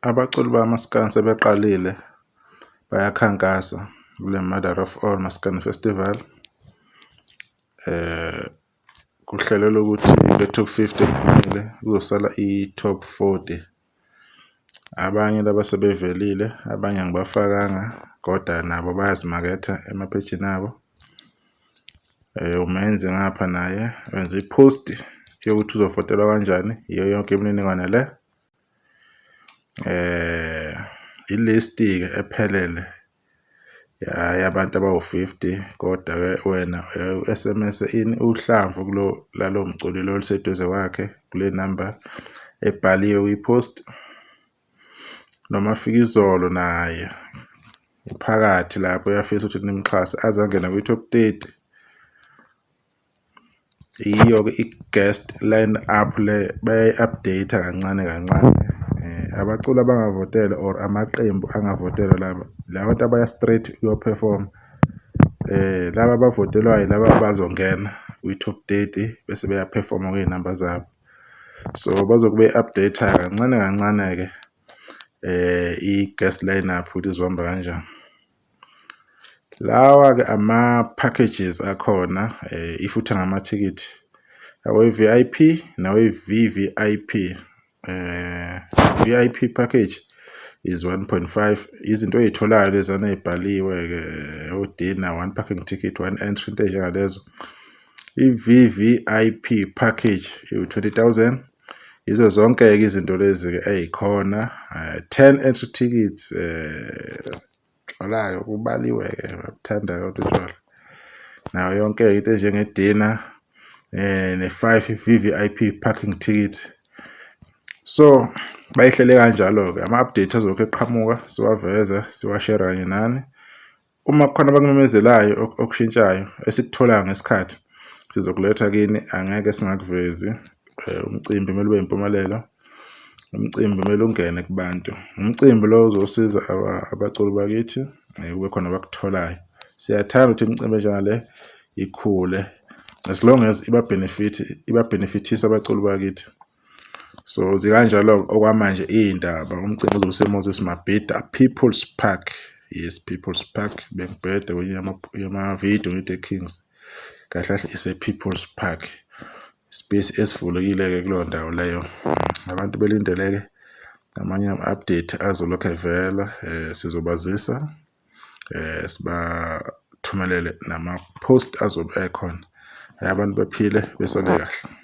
Abaculi bamaskandi sebeqalile bayakhankasa kule Mother of All Maskandi Festival. Kuhlelelwa ukuthi le-top 50 ephumile kuzosala i-top 40. Abanye laba sebevelile, abanye angibafakanga kodwa nabo bayazimaketha emaphejini abo. Umenze ngapha naye wenza i-post yokuthi uzofotelwa kanjani, iyo yonke imininingwane le. I-list-ke ephelele yabantu abawu-50 kodwa-ke wena SMS uhlamvu lalo mculi lo liseduze kwakhe kule number ebhaliwe kwi-post. Noma afika izolo naye phakathi lapho uyafisa ukuthi nimxhase azangena kwi-top 30. Iyo-ke i-guest line up le bayayi-update kancane kancane. Abaculi abangavotela or amaqembu angavotelwa laba bantu abaya straight kuyo-perform. Laba abavotelwayo laba bazongena kwi-top 30 bese beya-performa kwey'namba zabo. So bazokube update kancane kancane-ke i-guest lineup ukuthi izohamba kanjani. Lawa-ke ama-packages akhona if uthenga amathikithi awe-VIP nawe-VVIP. VIP package is 1.5. Izinto ey'tholayo lezana ey'bhaliwe-ke udina, 1 parking ticket, 1 entry, into ey'njengalezo. I-VVIP package i-20,000. Yizo zonke-ke izinto lezi-ke ey'khona. 10 entry tickets tshwalayo kubaliwe-ke bakuthanda kodwa utshwala. Nayo yonke into enjengedina ne-5 VVIP parking ticket. So bayihlele kanjalo-ke ama-update azokho eqhamuka siwaveza siwashare kanye nani. Uma kukhona abakumemezelayo okushintshayo esikutholayo ngesikhathi sizokuletha kini, angeke singakuvezi. Umcimbi kumele ube impumelelo, umcimbi kumele ungene kubantu, umcimbi lo uzosiza abaculi bakithi kube khona abakutholayo. Siyathanda ukuthi imicimbi enjengale ikhule as long as iba-benefitisa abaculi bakithi. So zikanjalo okwamanje iy'ndaba umcimbi uzobe useMoses Mabhida People's Park. Yes, People's Park. Bengibhede kwenye yama-video ngithi Kings. Kahle kahle ise-People's Park. Space esivulekile-ke kuleyo ndawo leyo. Abantu belindeleke amanye ama-update azolokhu evela. Sizobazisa sibathumelele nama-post azobe ekhona. Abantu bephile besale kahle.